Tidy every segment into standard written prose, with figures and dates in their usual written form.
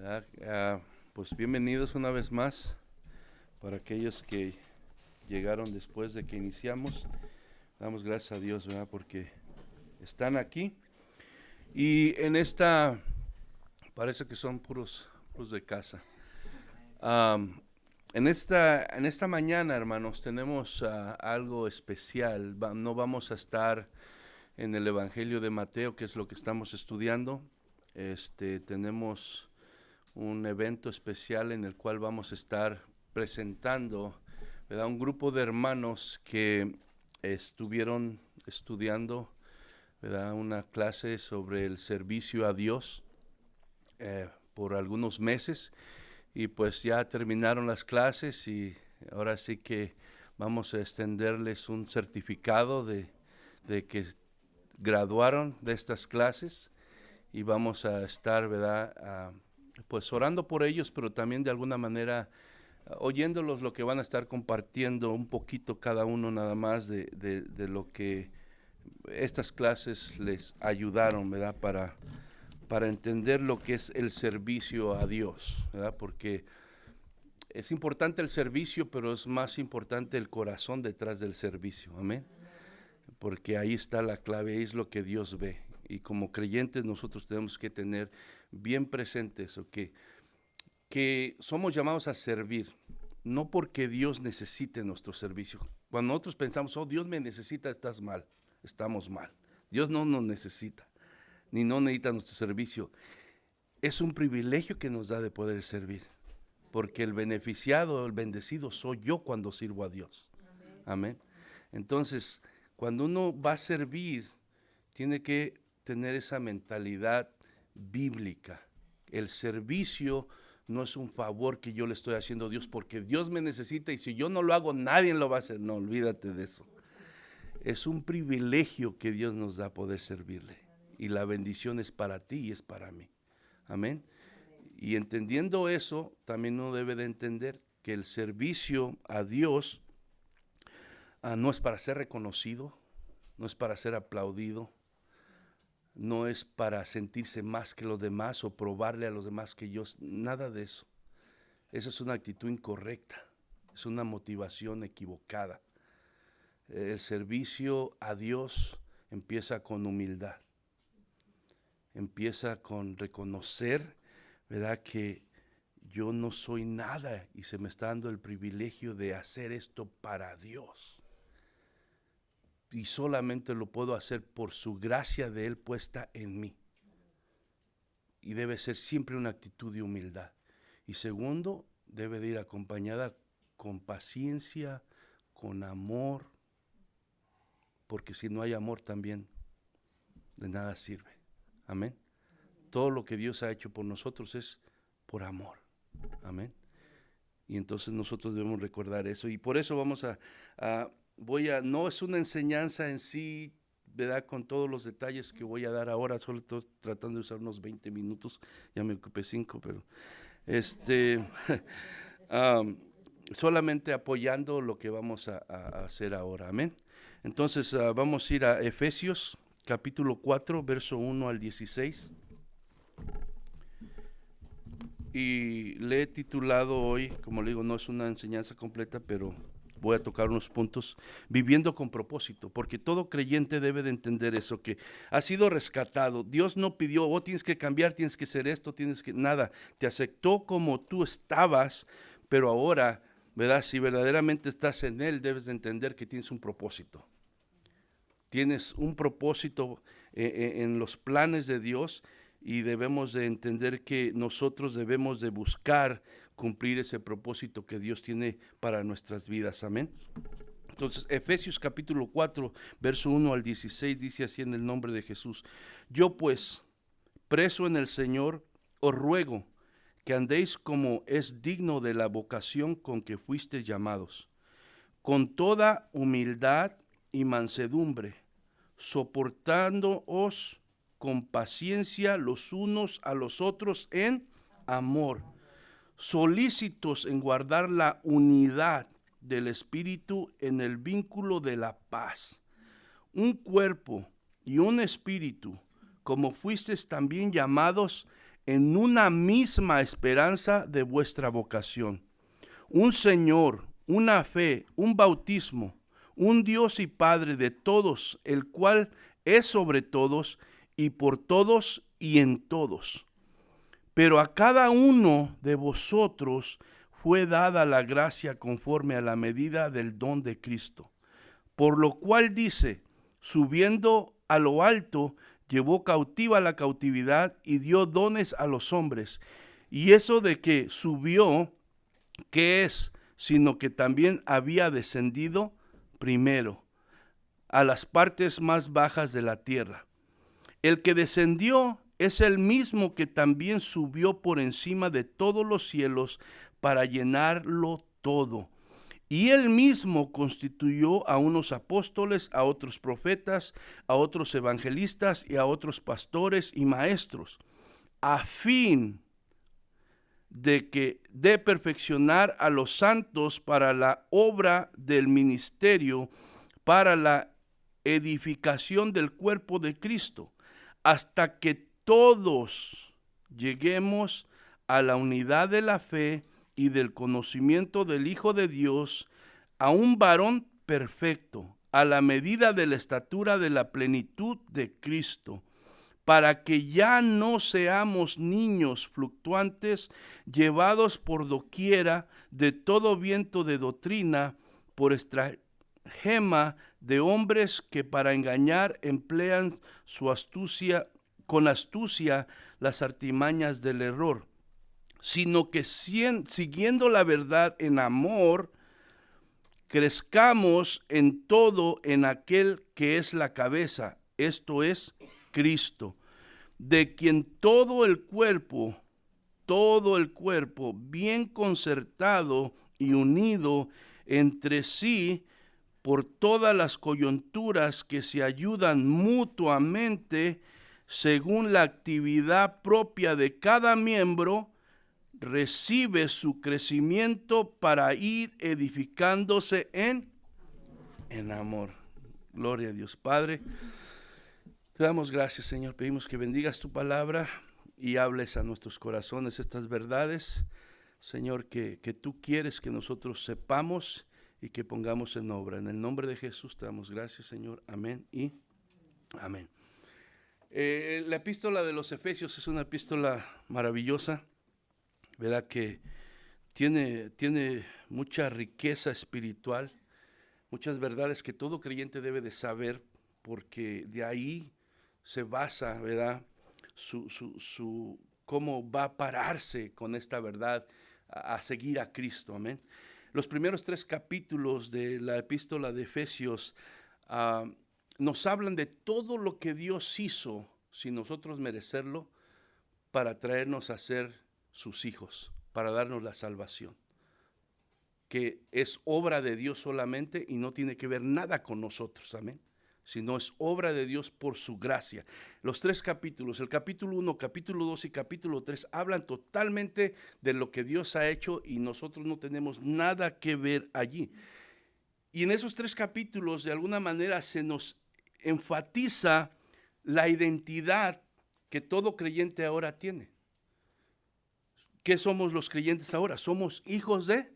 ¿Verdad? Pues bienvenidos una vez más para aquellos que llegaron después de que iniciamos. Damos gracias a Dios, ¿verdad? Porque están aquí. Y en esta, parece que son puros de casa. En esta mañana, hermanos, tenemos algo especial. No vamos a estar en el Evangelio de Mateo, que es lo que estamos estudiando. Tenemos un evento especial en el cual vamos a estar presentando, ¿verdad?, un grupo de hermanos que estuvieron estudiando, ¿verdad?, una clase sobre el servicio a Dios por algunos meses, y pues ya terminaron las clases y ahora sí que vamos a extenderles un certificado de que graduaron de estas clases, y vamos a estar, ¿verdad?, pues orando por ellos, pero también de alguna manera oyéndolos lo que van a estar compartiendo un poquito cada uno nada más de lo que estas clases les ayudaron, ¿verdad?, para entender lo que es el servicio a Dios, ¿verdad? Porque es importante el servicio, pero es más importante el corazón detrás del servicio, amén. Porque ahí está la clave, ahí es lo que Dios ve. Y como creyentes nosotros tenemos que tener bien presente eso, que somos llamados a servir, no porque Dios necesite nuestro servicio. Cuando nosotros pensamos, oh, Dios me necesita, estamos mal. Dios no nos necesita, ni no necesita nuestro servicio. Es un privilegio que nos da de poder servir, porque el beneficiado, el bendecido soy yo cuando sirvo a Dios. Amén. Entonces, cuando uno va a servir, tiene que tener esa mentalidad bíblica. El servicio no es un favor que yo le estoy haciendo a Dios porque Dios me necesita y si yo no lo hago nadie lo va a hacer. No, olvídate de eso. Es un privilegio que Dios nos da poder servirle, y la bendición es para ti y es para mí. Amén. Y entendiendo eso, también uno debe de entender que el servicio a Dios no es para ser reconocido, no es para ser aplaudido, no es para sentirse más que los demás o probarle a los demás que yo, nada de eso. Esa es una actitud incorrecta, es una motivación equivocada. El servicio a Dios empieza con humildad, empieza con reconocer, ¿verdad?, que yo no soy nada y se me está dando el privilegio de hacer esto para Dios. Y solamente lo puedo hacer por su gracia de Él puesta en mí. Y debe ser siempre una actitud de humildad. Y segundo, debe de ir acompañada con paciencia, con amor, porque si no hay amor también de nada sirve. Amén. Todo lo que Dios ha hecho por nosotros es por amor. Amén. Y entonces nosotros debemos recordar eso. Y por eso vamos no es una enseñanza en sí, ¿verdad?, con todos los detalles que voy a dar ahora, solo estoy tratando de usar unos 20 minutos, ya me ocupé 5, pero solamente apoyando lo que vamos a hacer ahora, amén. Entonces vamos a ir a Efesios capítulo 4, verso 1 al 16. Y le he titulado hoy, como le digo, no es una enseñanza completa, pero voy a tocar unos puntos, viviendo con propósito, porque todo creyente debe de entender eso, que ha sido rescatado. Dios no pidió, oh, tienes que cambiar, tienes que hacer esto, nada, te aceptó como tú estabas, pero ahora, ¿verdad?, si verdaderamente estás en Él, debes de entender que tienes un propósito. Tienes un propósito en los planes de Dios, y debemos de entender que nosotros debemos de buscar cumplir ese propósito que Dios tiene para nuestras vidas, amén. Entonces, Efesios capítulo 4, verso 1 al 16, dice así en el nombre de Jesús: yo pues, preso en el Señor, os ruego que andéis como es digno de la vocación con que fuisteis llamados, con toda humildad y mansedumbre, soportándoos con paciencia los unos a los otros en amor, solícitos en guardar la unidad del Espíritu en el vínculo de la paz. Un cuerpo y un espíritu, como fuisteis también llamados en una misma esperanza de vuestra vocación. Un Señor, una fe, un bautismo, un Dios y Padre de todos, el cual es sobre todos y por todos y en todos. Pero a cada uno de vosotros fue dada la gracia conforme a la medida del don de Cristo. Por lo cual dice, subiendo a lo alto, llevó cautiva la cautividad y dio dones a los hombres. Y eso de que subió, ¿qué es? Sino que también había descendido primero a las partes más bajas de la tierra. El que descendió es el mismo que también subió por encima de todos los cielos para llenarlo todo. Y él mismo constituyó a unos apóstoles, a otros profetas, a otros evangelistas y a otros pastores y maestros, a fin de perfeccionar a los santos para la obra del ministerio, para la edificación del cuerpo de Cristo, hasta que todos lleguemos a la unidad de la fe y del conocimiento del Hijo de Dios, a un varón perfecto, a la medida de la estatura de la plenitud de Cristo, para que ya no seamos niños fluctuantes, llevados por doquiera de todo viento de doctrina, por estratagema de hombres que para engañar emplean con astucia las artimañas del error, sino que siguiendo la verdad en amor, crezcamos en todo en aquel que es la cabeza, esto es Cristo, de quien todo el cuerpo, bien concertado y unido entre sí por todas las coyunturas que se ayudan mutuamente según la actividad propia de cada miembro, recibe su crecimiento para ir edificándose en amor. Gloria a Dios. Padre, te damos gracias, Señor. Pedimos que bendigas tu palabra y hables a nuestros corazones estas verdades, Señor, que tú quieres que nosotros sepamos y que pongamos en obra. En el nombre de Jesús te damos gracias, Señor. Amén y amén. La epístola de los Efesios es una epístola maravillosa, ¿verdad? Que tiene mucha riqueza espiritual, muchas verdades que todo creyente debe de saber, porque de ahí se basa, ¿verdad? Su cómo va a pararse con esta verdad a seguir a Cristo, amén. Los primeros 3 capítulos de la epístola de Efesios nos hablan de todo lo que Dios hizo sin nosotros merecerlo para traernos a ser sus hijos, para darnos la salvación, que es obra de Dios solamente y no tiene que ver nada con nosotros, amén, sino es obra de Dios por su gracia. Los 3 capítulos, el capítulo 1, capítulo 2 y capítulo 3 hablan totalmente de lo que Dios ha hecho y nosotros no tenemos nada que ver allí. Y en esos 3 capítulos de alguna manera se nos enfatiza la identidad que todo creyente ahora tiene. ¿Qué somos los creyentes ahora? Somos hijos de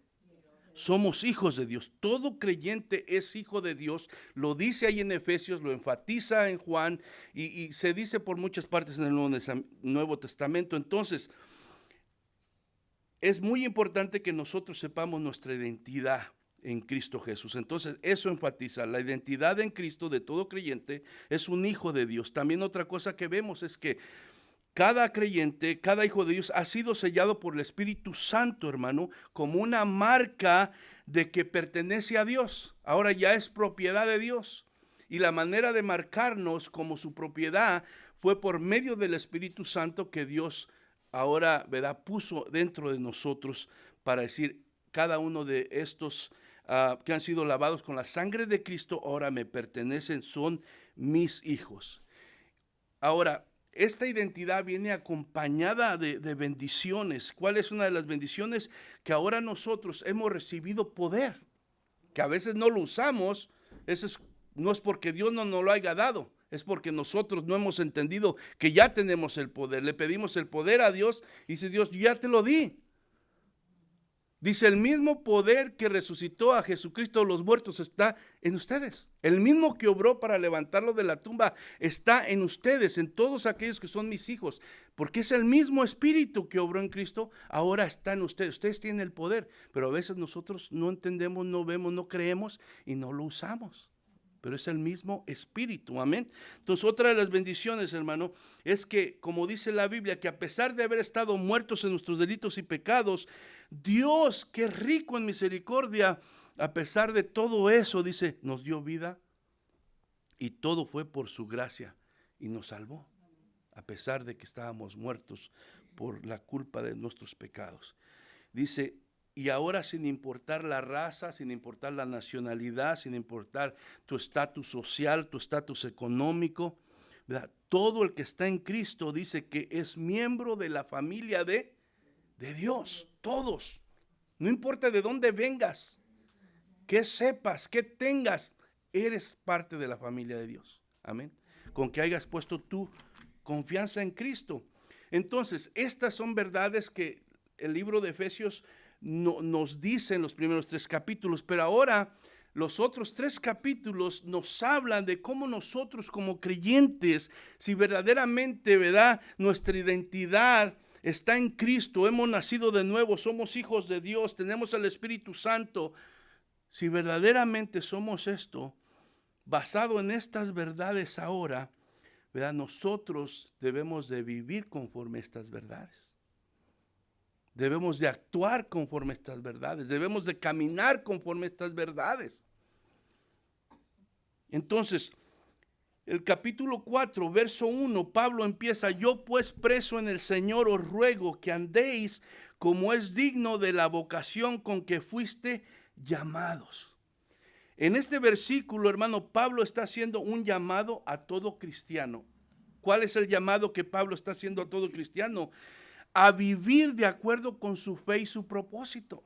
Dios. Todo creyente es hijo de Dios. Lo dice ahí en Efesios, lo enfatiza en Juan y se dice por muchas partes en el Nuevo Testamento. Entonces, es muy importante que nosotros sepamos nuestra identidad en Cristo Jesús. Entonces, eso enfatiza la identidad en Cristo de todo creyente, es un hijo de Dios. También otra cosa que vemos es que cada creyente, cada hijo de Dios ha sido sellado por el Espíritu Santo, hermano, como una marca de que pertenece a Dios. Ahora ya es propiedad de Dios. Y la manera de marcarnos como su propiedad fue por medio del Espíritu Santo que Dios ahora, ¿verdad?, puso dentro de nosotros para decir, cada uno de estos que han sido lavados con la sangre de Cristo, ahora me pertenecen, son mis hijos. Ahora, esta identidad viene acompañada de bendiciones. ¿Cuál es una de las bendiciones? Que ahora nosotros hemos recibido poder, que a veces no lo usamos. Eso no es porque Dios no nos lo haya dado, Es porque nosotros no hemos entendido que ya tenemos el poder. Le pedimos el poder a Dios y dice Dios, ya te lo di. Dice, el mismo poder que resucitó a Jesucristo de los muertos está en ustedes. El mismo que obró para levantarlo de la tumba está en ustedes, en todos aquellos que son mis hijos. Porque es el mismo Espíritu que obró en Cristo, ahora está en ustedes. Ustedes tienen el poder, pero a veces nosotros no entendemos, no vemos, no creemos y no lo usamos. Pero es el mismo Espíritu, amén. Entonces, otra de las bendiciones, hermano, es que, como dice la Biblia, que a pesar de haber estado muertos en nuestros delitos y pecados, Dios, que es rico en misericordia, a pesar de todo eso, dice, nos dio vida y todo fue por su gracia y nos salvó, a pesar de que estábamos muertos por la culpa de nuestros pecados. Dice, y ahora sin importar la raza, sin importar la nacionalidad, sin importar tu estatus social, tu estatus económico, ¿verdad? Todo el que está en Cristo dice que es miembro de la familia de Dios, todos. No importa de dónde vengas, qué sepas, qué tengas, eres parte de la familia de Dios. Amén. Con que hayas puesto tu confianza en Cristo. Entonces, estas son verdades que el libro de Efesios nos dice en los primeros 3 capítulos, pero ahora los otros 3 capítulos nos hablan de cómo nosotros como creyentes, si verdaderamente, ¿verdad?, nuestra identidad está en Cristo, hemos nacido de nuevo, somos hijos de Dios, tenemos el Espíritu Santo. Si verdaderamente somos esto, basado en estas verdades ahora, ¿verdad?, nosotros debemos de vivir conforme a estas verdades. Debemos de actuar conforme a estas verdades. Debemos de caminar conforme a estas verdades. Entonces, el capítulo 4, verso 1, Pablo empieza, yo pues preso en el Señor os ruego que andéis como es digno de la vocación con que fuiste llamados. En este versículo, hermano, Pablo está haciendo un llamado a todo cristiano. ¿Cuál es el llamado que Pablo está haciendo a todo cristiano? A vivir de acuerdo con su fe y su propósito.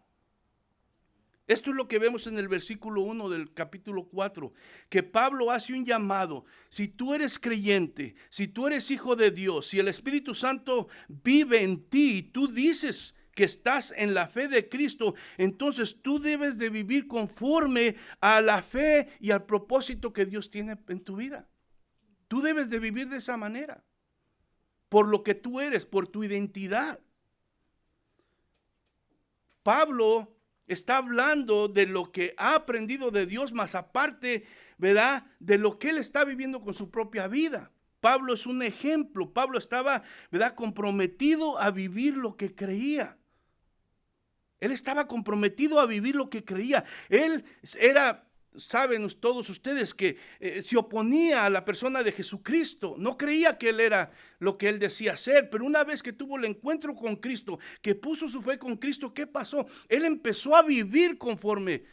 Esto es lo que vemos en el versículo 1 del capítulo 4, que Pablo hace un llamado. Si tú eres creyente, si tú eres hijo de Dios, si el Espíritu Santo vive en ti y tú dices que estás en la fe de Cristo, entonces tú debes de vivir conforme a la fe y al propósito que Dios tiene en tu vida. Tú debes de vivir de esa manera. Por lo que tú eres, por tu identidad. Pablo está hablando de lo que ha aprendido de Dios, más aparte, ¿verdad?, de lo que él está viviendo con su propia vida. Pablo es un ejemplo. Pablo estaba, ¿verdad?, comprometido a vivir lo que creía. Él estaba comprometido a vivir lo que creía. Él era... Saben todos ustedes que se oponía a la persona de Jesucristo, no creía que él era lo que él decía ser, pero una vez que tuvo el encuentro con Cristo, que puso su fe con Cristo, ¿qué pasó? Él empezó a vivir conforme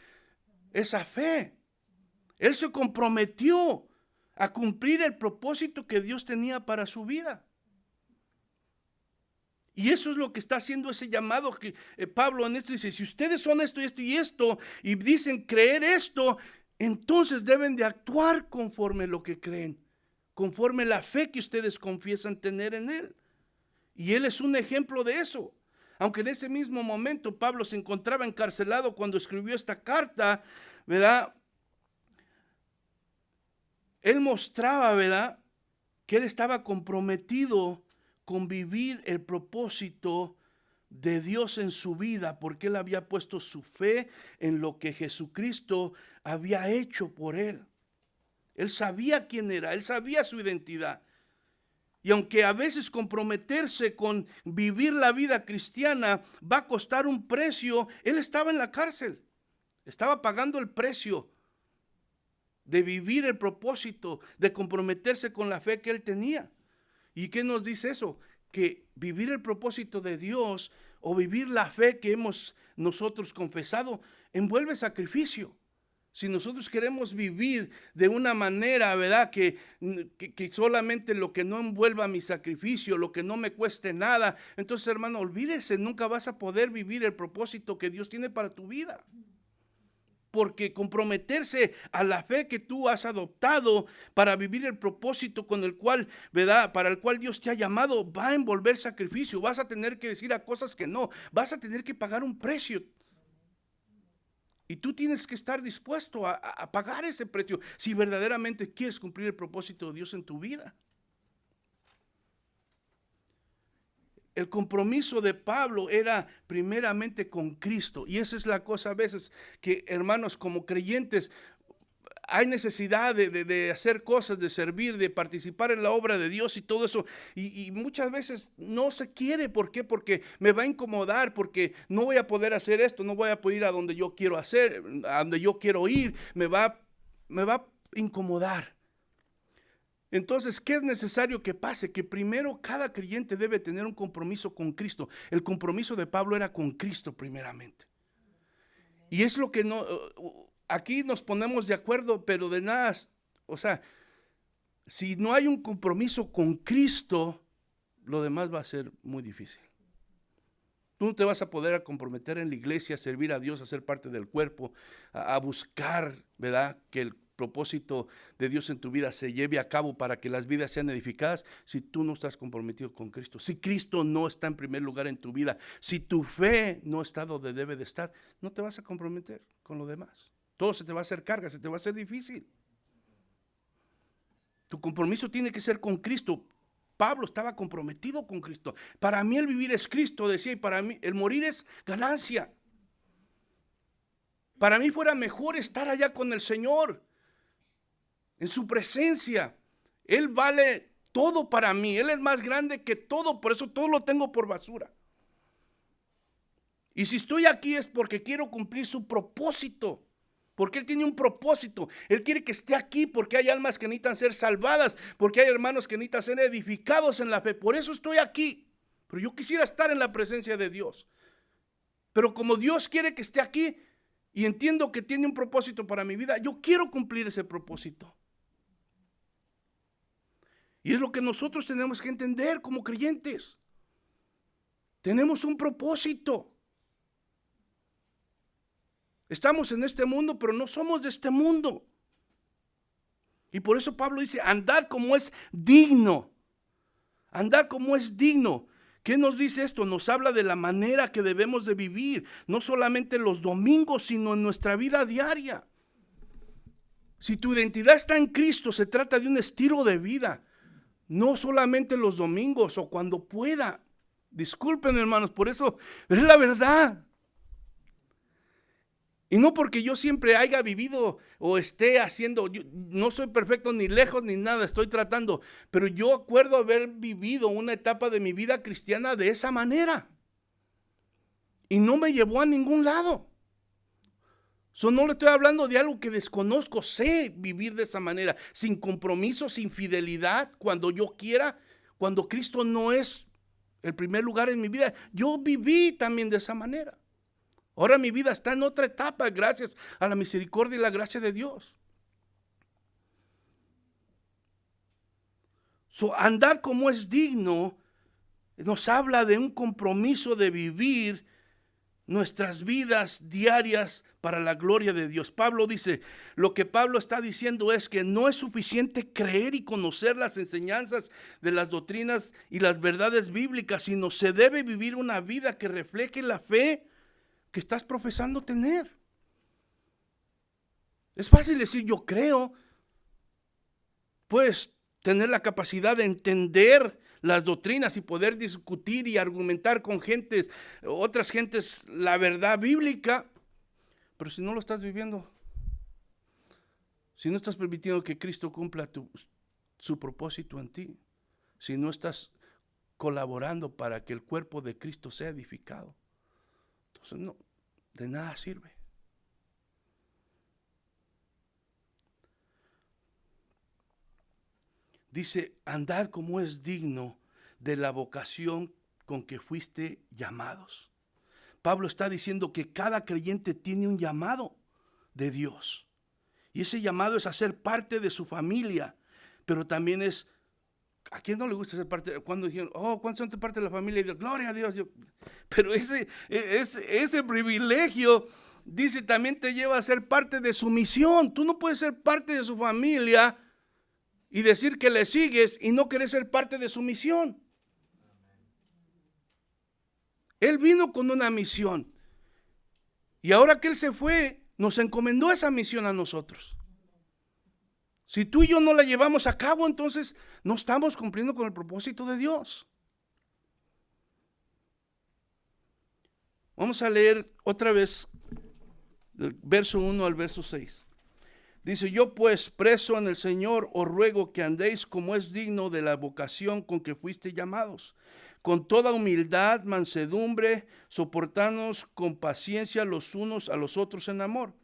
esa fe. Él se comprometió a cumplir el propósito que Dios tenía para su vida. Y eso es lo que está haciendo ese llamado que Pablo en esto dice, si ustedes son esto y esto y esto, y dicen creer esto, entonces deben de actuar conforme lo que creen, conforme la fe que ustedes confiesan tener en Él. Y Él es un ejemplo de eso. Aunque en ese mismo momento Pablo se encontraba encarcelado cuando escribió esta carta, ¿verdad? Él mostraba, ¿verdad?, que él estaba comprometido con vivir el propósito de Dios en su vida, porque él había puesto su fe en lo que Jesucristo había hecho por él. Él sabía quién era, él sabía su identidad. Y aunque a veces comprometerse con vivir la vida cristiana va a costar un precio, él estaba en la cárcel, estaba pagando el precio de vivir el propósito, de comprometerse con la fe que él tenía. ¿Y qué nos dice eso? Que vivir el propósito de Dios o vivir la fe que hemos nosotros confesado envuelve sacrificio. Si nosotros queremos vivir de una manera, ¿verdad?, que solamente lo que no envuelva mi sacrificio, lo que no me cueste nada, entonces, hermano, olvídese, nunca vas a poder vivir el propósito que Dios tiene para tu vida. porque comprometerse a la fe que tú has adoptado para vivir el propósito con el cual, ¿verdad?, para el cual Dios te ha llamado, va a envolver sacrificio. Vas a tener que decir a cosas que no, vas a tener que pagar un precio. Y tú tienes que estar dispuesto a pagar ese precio si verdaderamente quieres cumplir el propósito de Dios en tu vida. El compromiso de Pablo era primeramente con Cristo. Y esa es la cosa a veces que, hermanos, como creyentes, hay necesidad de hacer cosas, de servir, de participar en la obra de Dios y todo eso. Y muchas veces no se quiere. ¿Por qué? Porque me va a incomodar, porque no voy a poder hacer esto, no voy a poder ir a donde yo quiero hacer, a donde yo quiero ir. Me va a incomodar. Entonces, ¿qué es necesario que pase? Que primero cada creyente debe tener un compromiso con Cristo. El compromiso de Pablo era con Cristo primeramente. Y es lo que no, aquí nos ponemos de acuerdo, pero de nada, o sea, si no hay un compromiso con Cristo, lo demás va a ser muy difícil. Tú no te vas a poder comprometer en la iglesia, a servir a Dios, a ser parte del cuerpo, a buscar, ¿verdad?, que el propósito de Dios en tu vida se lleve a cabo para que las vidas sean edificadas, si tú no estás comprometido con Cristo, si Cristo no está en primer lugar en tu vida, si tu fe no está donde debe de estar, no te vas a comprometer con lo demás. Todo se te va a hacer carga, se te va a hacer difícil. Tu compromiso tiene que ser con Cristo. Pablo estaba comprometido con Cristo. Para mí el vivir es Cristo, decía, y para mí el morir es ganancia. Para mí fuera mejor estar allá con el Señor, en su presencia. Él vale todo para mí. Él es más grande que todo. Por eso todo lo tengo por basura. Y si estoy aquí es porque quiero cumplir su propósito. Porque Él tiene un propósito. Él quiere que esté aquí porque hay almas que necesitan ser salvadas. Porque hay hermanos que necesitan ser edificados en la fe. Por eso estoy aquí. Pero yo quisiera estar en la presencia de Dios. Pero como Dios quiere que esté aquí y entiendo que tiene un propósito para mi vida, yo quiero cumplir ese propósito. Y es lo que nosotros tenemos que entender como creyentes. Tenemos un propósito. Estamos en este mundo, pero no somos de este mundo. Y por eso Pablo dice, andad como es digno. Andar como es digno. ¿Qué nos dice esto? Nos habla de la manera que debemos de vivir, no solamente los domingos, sino en nuestra vida diaria. Si tu identidad está en Cristo, se trata de un estilo de vida. No solamente los domingos o cuando pueda. Disculpen, hermanos, por eso, pero es la verdad. Y no porque yo siempre haya vivido o esté haciendo, no soy perfecto ni lejos ni nada, estoy tratando, pero yo acuerdo haber vivido una etapa de mi vida cristiana de esa manera. Y no me llevó a ningún lado. No le estoy hablando de algo que desconozco, sé vivir de esa manera, sin compromiso, sin fidelidad, cuando yo quiera, cuando Cristo no es el primer lugar en mi vida. Yo viví también de esa manera. Ahora mi vida está en otra etapa, gracias a la misericordia y la gracia de Dios. Andar como es digno nos habla de un compromiso de vivir nuestras vidas diarias para la gloria de Dios. Pablo dice, lo que Pablo está diciendo es que no es suficiente creer y conocer las enseñanzas de las doctrinas y las verdades bíblicas, sino se debe vivir una vida que refleje la fe que estás profesando tener. Es fácil decir yo creo, pues tener la capacidad de entender las doctrinas y poder discutir y argumentar con otras gentes la verdad bíblica, pero si no lo estás viviendo, si no estás permitiendo que Cristo cumpla su propósito en ti, si no estás colaborando para que el cuerpo de Cristo sea edificado, entonces no, de nada sirve. Dice, andar como es digno de la vocación con que fuiste llamados. Pablo está diciendo que cada creyente tiene un llamado de Dios. Y ese llamado es a ser parte de su familia, pero también es, ¿a quién no le gusta ser parte? Cuando dijeron, ¿cuántos son parte de la familia? Y Dios, gloria a Dios. Pero ese privilegio dice, también te lleva a ser parte de su misión. Tú no puedes ser parte de su familia y decir que le sigues y no querer ser parte de su misión. Él vino con una misión. Y ahora que Él se fue, nos encomendó esa misión a nosotros. Si tú y yo no la llevamos a cabo, entonces no estamos cumpliendo con el propósito de Dios. Vamos a leer otra vez del verso 1 al verso 6. Dice, yo pues, preso en el Señor, os ruego que andéis como es digno de la vocación con que fuiste llamados, con toda humildad, mansedumbre, soportándoos con paciencia los unos a los otros en amor,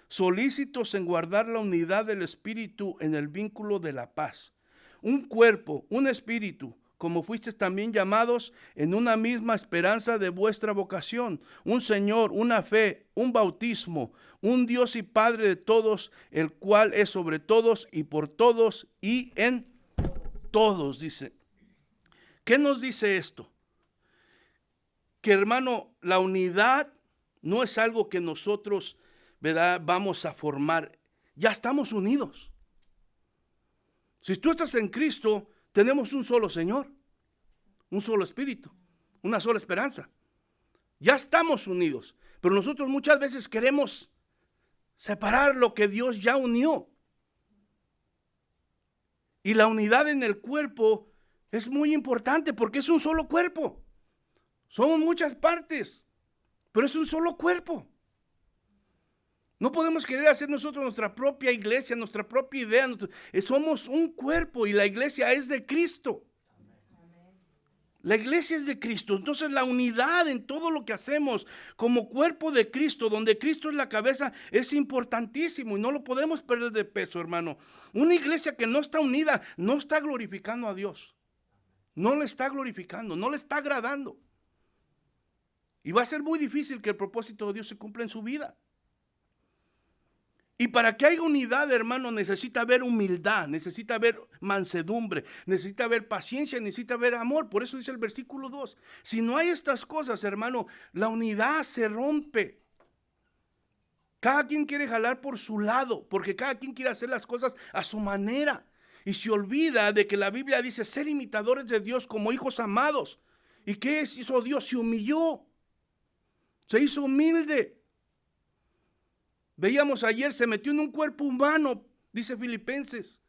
solícitos en guardar la unidad del Espíritu en el vínculo de la paz. Un cuerpo, un espíritu, como fuisteis también llamados en una misma esperanza de vuestra vocación, un Señor, una fe, un bautismo, un Dios y Padre de todos, el cual es sobre todos y por todos y en todos, dice. ¿Qué nos dice esto? Que, hermano, la unidad no es algo que nosotros, ¿verdad?, vamos a formar. Ya estamos unidos. Si tú estás en Cristo, tenemos un solo Señor, un solo Espíritu, una sola esperanza. Ya estamos unidos, pero nosotros muchas veces queremos separar lo que Dios ya unió. Y la unidad en el cuerpo es muy importante porque es un solo cuerpo. Somos muchas partes, pero es un solo cuerpo. No podemos querer hacer nosotros nuestra propia iglesia, nuestra propia idea. Somos un cuerpo y la iglesia es de Cristo. La iglesia es de Cristo. Entonces la unidad en todo lo que hacemos como cuerpo de Cristo, donde Cristo es la cabeza, es importantísimo y no lo podemos perder de peso, hermano. Una iglesia que no está unida no está glorificando a Dios. No le está glorificando, no le está agradando. Y va a ser muy difícil que el propósito de Dios se cumpla en su vida. Y para que haya unidad, hermano, necesita haber humildad, necesita haber mansedumbre, necesita haber paciencia, necesita haber amor. Por eso dice el versículo 2. Si no hay estas cosas, hermano, la unidad se rompe. Cada quien quiere jalar por su lado, porque cada quien quiere hacer las cosas a su manera. Y se olvida de que la Biblia dice ser imitadores de Dios como hijos amados. ¿Y qué hizo Dios? Se humilló. Se hizo humilde. Veíamos ayer, se metió en un cuerpo humano, dice Filipenses.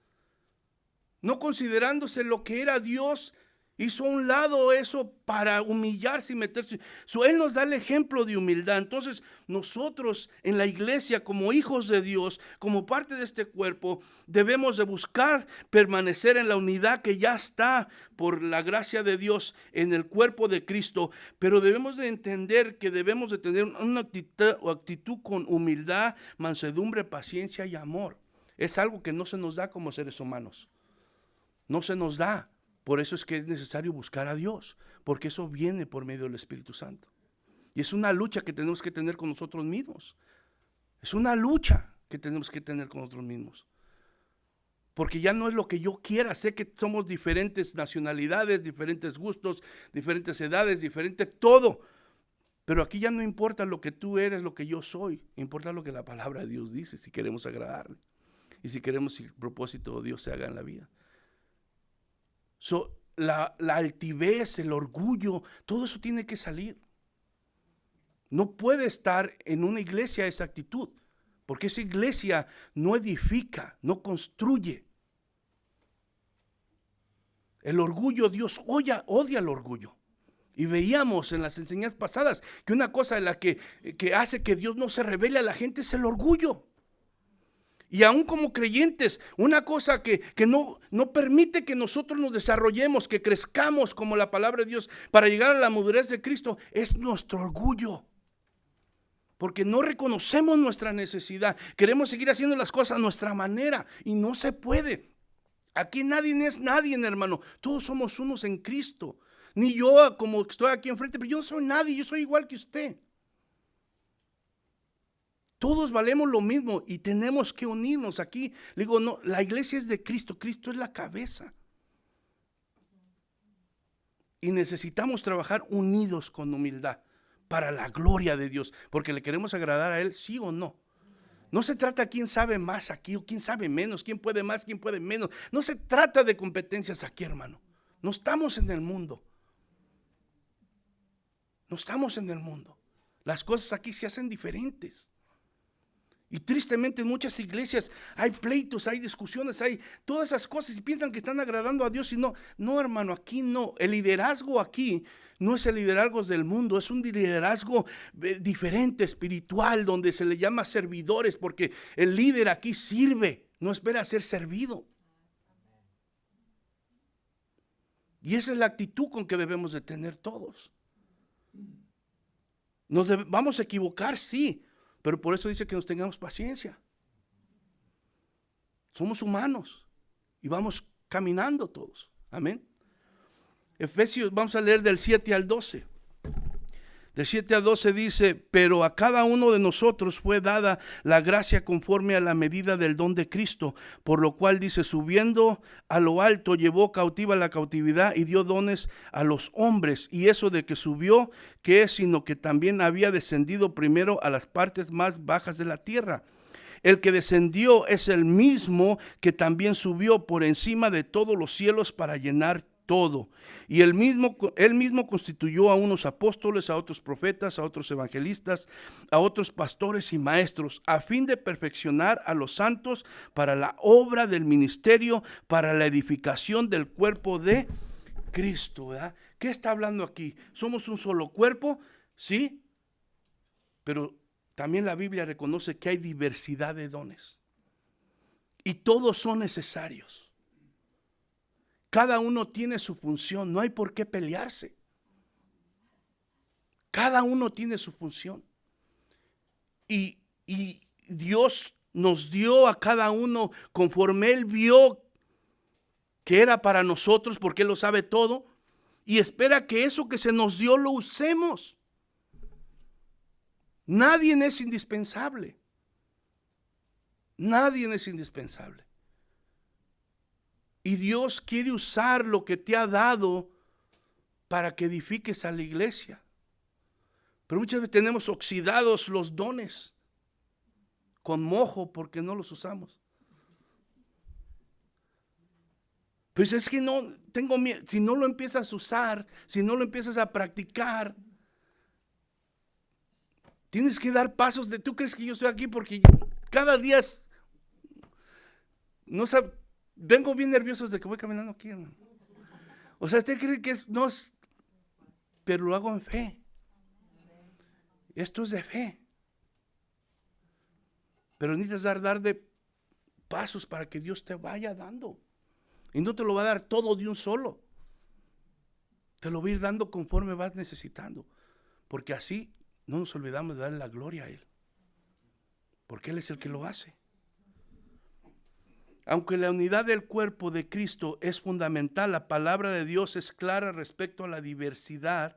No considerándose lo que era Dios, hizo a un lado eso para humillarse y meterse. Él nos da el ejemplo de humildad. Entonces nosotros en la iglesia como hijos de Dios, como parte de este cuerpo, debemos de buscar permanecer en la unidad que ya está por la gracia de Dios en el cuerpo de Cristo. Pero debemos de entender que debemos de tener una actitud con humildad, mansedumbre, paciencia y amor. Es algo que no se nos da como seres humanos. No se nos da. Por eso es que es necesario buscar a Dios, porque eso viene por medio del Espíritu Santo. Y es una lucha que tenemos que tener con nosotros mismos. Es una lucha que tenemos que tener con nosotros mismos. Porque ya no es lo que yo quiera. Sé que somos diferentes nacionalidades, diferentes gustos, diferentes edades, diferente todo. Pero aquí ya no importa lo que tú eres, lo que yo soy. Importa lo que la palabra de Dios dice, si queremos agradarle. Y si queremos que el propósito de Dios se haga en la vida. La altivez, el orgullo, todo eso tiene que salir. No puede estar en una iglesia esa actitud, porque esa iglesia no edifica, no construye. El orgullo, Dios odia el orgullo. Y veíamos en las enseñanzas pasadas que una cosa de la que hace que Dios no se revele a la gente es el orgullo. Y aún como creyentes, una cosa que no permite que nosotros nos desarrollemos, que crezcamos como la palabra de Dios para llegar a la madurez de Cristo, es nuestro orgullo. Porque no reconocemos nuestra necesidad. Queremos seguir haciendo las cosas a nuestra manera y no se puede. Aquí nadie es nadie, hermano. Todos somos unos en Cristo. Ni yo como estoy aquí enfrente, pero yo no soy nadie, yo soy igual que usted. Todos valemos lo mismo y tenemos que unirnos aquí. Le digo, no, la iglesia es de Cristo, Cristo es la cabeza. Y necesitamos trabajar unidos con humildad para la gloria de Dios, porque le queremos agradar a Él, sí o no. No se trata quién sabe más aquí o quién sabe menos, quién puede más, quién puede menos. No se trata de competencias aquí, hermano. No estamos en el mundo. No estamos en el mundo. Las cosas aquí se hacen diferentes. Y tristemente en muchas iglesias hay pleitos, hay discusiones, hay todas esas cosas y piensan que están agradando a Dios y no. No, hermano, aquí no. El liderazgo aquí no es el liderazgo del mundo, es un liderazgo diferente, espiritual, donde se le llama servidores, porque el líder aquí sirve, no espera ser servido. Y esa es la actitud con que debemos de tener todos. Vamos a equivocar, sí, pero por eso dice que nos tengamos paciencia. Somos humanos y vamos caminando todos. Amén. Efesios, vamos a leer del 7 al 12. Del 7 al 12 dice: pero a cada uno de nosotros fue dada la gracia conforme a la medida del don de Cristo, por lo cual dice: subiendo a lo alto, llevó cautiva la cautividad y dio dones a los hombres. Y eso de que subió, ¿qué es? Sino que también había descendido primero a las partes más bajas de la tierra. El que descendió es el mismo que también subió por encima de todos los cielos para llenar todo. Y él mismo constituyó a unos apóstoles, a otros profetas, a otros evangelistas, a otros pastores y maestros, a fin de perfeccionar a los santos para la obra del ministerio, para la edificación del cuerpo de Cristo, ¿verdad? ¿Qué está hablando aquí? ¿Somos un solo cuerpo? Sí, pero también la Biblia reconoce que hay diversidad de dones y todos son necesarios. Cada uno tiene su función, no hay por qué pelearse. Cada uno tiene su función. Y Dios nos dio a cada uno conforme Él vio que era para nosotros, porque Él lo sabe todo, y espera que eso que se nos dio lo usemos. Nadie es indispensable. Nadie es indispensable. Y Dios quiere usar lo que te ha dado para que edifiques a la iglesia. Pero muchas veces tenemos oxidados los dones con mojo porque no los usamos. Pues es que no, tengo miedo. Si no lo empiezas a usar, si no lo empiezas a practicar, tienes que dar pasos de, ¿tú crees que yo estoy aquí porque cada día no sabe? Vengo bien nervioso desde que voy caminando aquí, hermano. O sea, usted cree que no es, pero lo hago en fe. Esto es de fe. Pero necesitas dar de pasos para que Dios te vaya dando. Y no te lo va a dar todo de un solo. Te lo va a ir dando conforme vas necesitando. Porque así no nos olvidamos de darle la gloria a Él. Porque Él es el que lo hace. Aunque la unidad del cuerpo de Cristo es fundamental, la palabra de Dios es clara respecto a la diversidad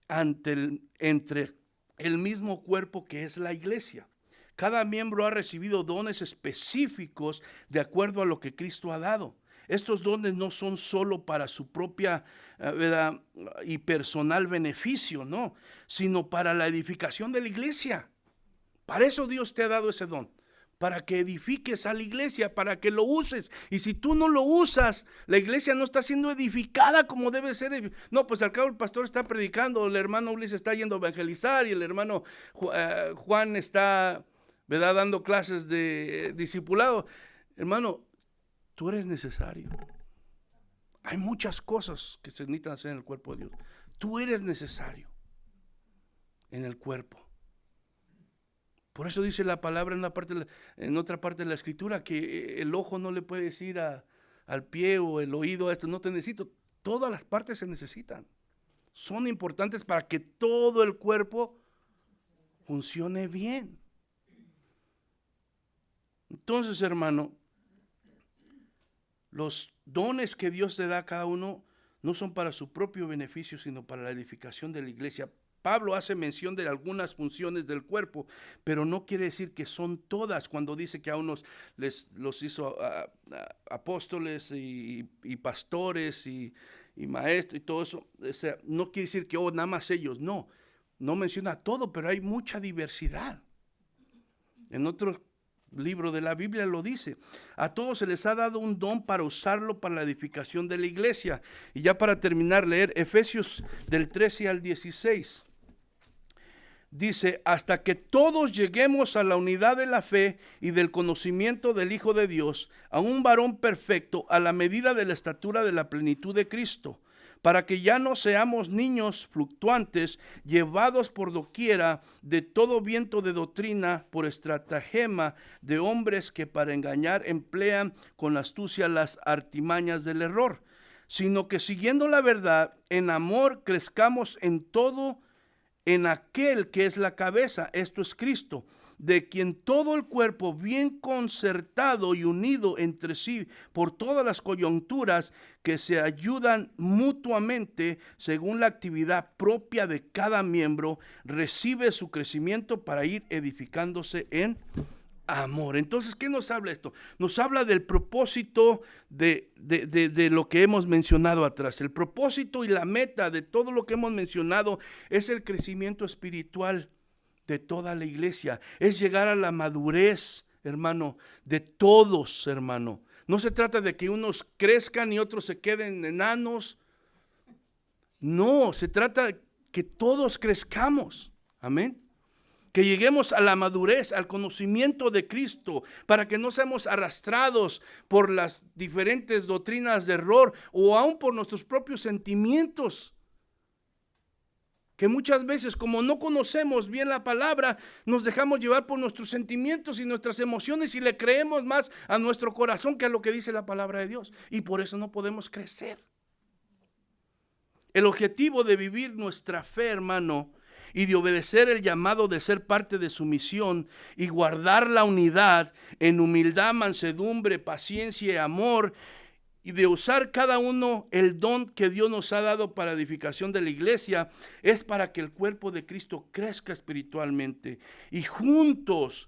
entre el mismo cuerpo que es la iglesia. Cada miembro ha recibido dones específicos de acuerdo a lo que Cristo ha dado. Estos dones no son solo para su propia ¿verdad? Y personal beneficio, no, sino para la edificación de la iglesia. Para eso Dios te ha dado ese don. Para que edifiques a la iglesia, para que lo uses. Y si tú no lo usas, la iglesia no está siendo edificada como debe ser. No, pues al cabo el pastor está predicando, el hermano Ulises está yendo a evangelizar y el hermano Juan está, ¿verdad?, dando clases de discipulado. Hermano, tú eres necesario. Hay muchas cosas que se necesitan hacer en el cuerpo de Dios. Tú eres necesario en el cuerpo. Por eso dice la palabra en otra parte de la escritura que el ojo no le puede decir al pie o el oído a esto, no te necesito. Todas las partes se necesitan. Son importantes para que todo el cuerpo funcione bien. Entonces, hermano, los dones que Dios te da a cada uno no son para su propio beneficio, sino para la edificación de la iglesia. Pablo hace mención de algunas funciones del cuerpo, pero no quiere decir que son todas. Cuando dice que a unos los hizo apóstoles y pastores y maestros y todo eso, o sea, no quiere decir que nada más ellos, no. no menciona todo, pero hay mucha diversidad. En otro libro de la Biblia lo dice. A todos se les ha dado un don para usarlo para la edificación de la iglesia. Y ya para terminar, leer Efesios del 13 al 16. Dice, hasta que todos lleguemos a la unidad de la fe y del conocimiento del Hijo de Dios, a un varón perfecto, a la medida de la estatura de la plenitud de Cristo, para que ya no seamos niños fluctuantes, llevados por doquiera de todo viento de doctrina, por estratagema de hombres que para engañar emplean con astucia las artimañas del error, sino que siguiendo la verdad, en amor crezcamos en todo, en aquel que es la cabeza, esto es Cristo, de quien todo el cuerpo bien concertado y unido entre sí por todas las coyunturas que se ayudan mutuamente según la actividad propia de cada miembro, recibe su crecimiento para ir edificándose en amor. Entonces, ¿qué nos habla esto? Nos habla del propósito de lo que hemos mencionado atrás. El propósito y la meta de todo lo que hemos mencionado es el crecimiento espiritual de toda la iglesia. Es llegar a la madurez, hermano, de todos, hermano. No se trata de que unos crezcan y otros se queden enanos. No, se trata de que todos crezcamos. Amén. Que lleguemos a la madurez, al conocimiento de Cristo, para que no seamos arrastrados por las diferentes doctrinas de error o aún por nuestros propios sentimientos. Que muchas veces, como no conocemos bien la palabra, nos dejamos llevar por nuestros sentimientos y nuestras emociones y le creemos más a nuestro corazón que a lo que dice la palabra de Dios. Y por eso no podemos crecer. El objetivo de vivir nuestra fe, hermano, y de obedecer el llamado de ser parte de su misión y guardar la unidad en humildad, mansedumbre, paciencia y amor, y de usar cada uno el don que Dios nos ha dado para edificación de la iglesia, es para que el cuerpo de Cristo crezca espiritualmente y juntos,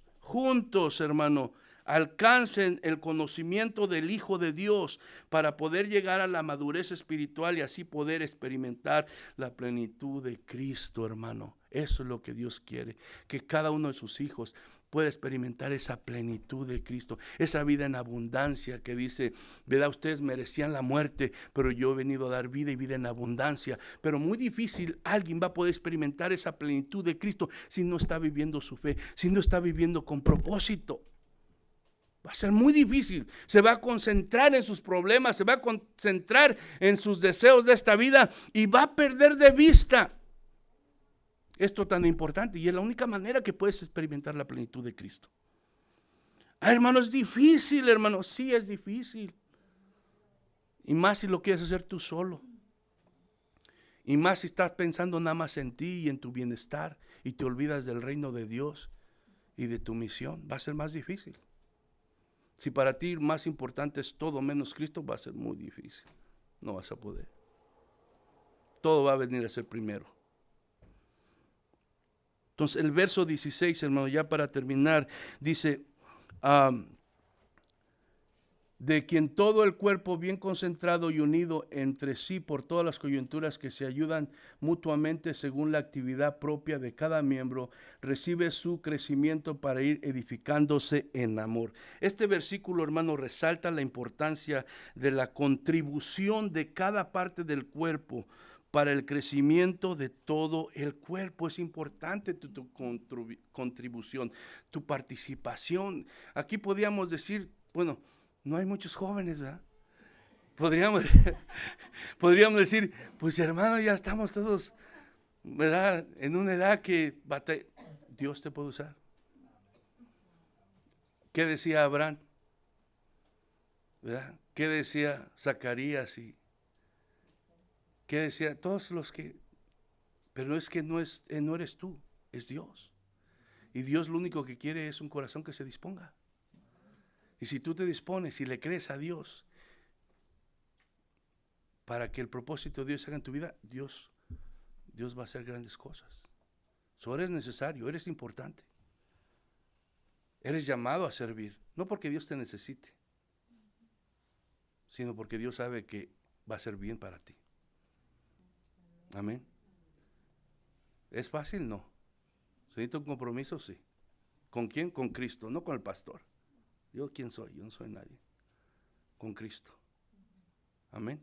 hermano, alcancen el conocimiento del Hijo de Dios para poder llegar a la madurez espiritual y así poder experimentar la plenitud de Cristo, hermano. Eso es lo que Dios quiere, que cada uno de sus hijos pueda experimentar esa plenitud de Cristo, esa vida en abundancia que dice, ¿verdad? Ustedes merecían la muerte, pero yo he venido a dar vida y vida en abundancia. Pero muy difícil alguien va a poder experimentar esa plenitud de Cristo si no está viviendo su fe, si no está viviendo con propósito. Va a ser muy difícil. Se va a concentrar en sus problemas, se va a concentrar en sus deseos de esta vida y va a perder de vista esto tan importante. Y es la única manera que puedes experimentar la plenitud de Cristo. Hermano, es difícil, hermano. Sí, es difícil. Y más si lo quieres hacer tú solo. Y más si estás pensando nada más en ti y en tu bienestar y te olvidas del reino de Dios y de tu misión. Va a ser más difícil. Si para ti más importante es todo menos Cristo, va a ser muy difícil. No vas a poder. Todo va a venir a ser primero. Entonces el verso 16, hermano, ya para terminar, dice, de quien todo el cuerpo bien concentrado y unido entre sí por todas las coyunturas que se ayudan mutuamente según la actividad propia de cada miembro, recibe su crecimiento para ir edificándose en amor. Este versículo, hermano, resalta la importancia de la contribución de cada parte del cuerpo para el crecimiento de todo el cuerpo. Es importante tu contribución, tu participación. Aquí podríamos decir, bueno, no hay muchos jóvenes, ¿verdad? Podríamos decir, pues hermano, ya estamos todos, ¿verdad? En una edad que Dios te puede usar. ¿Qué decía Abraham? ¿Verdad? ¿Qué decía Zacarías? Y ¿qué decía? Todos los que, pero es que no eres tú, es Dios. Y Dios lo único que quiere es un corazón que se disponga. Y si tú te dispones y le crees a Dios para que el propósito de Dios haga en tu vida, Dios va a hacer grandes cosas. So, eres necesario, eres importante. Eres llamado a servir, no porque Dios te necesite, sino porque Dios sabe que va a ser bien para ti. Amén. ¿Es fácil? No. ¿Se necesita un compromiso? Sí. ¿Con quién? Con Cristo, no con el pastor. ¿Yo quién soy? Yo no soy nadie. Con Cristo. Amén.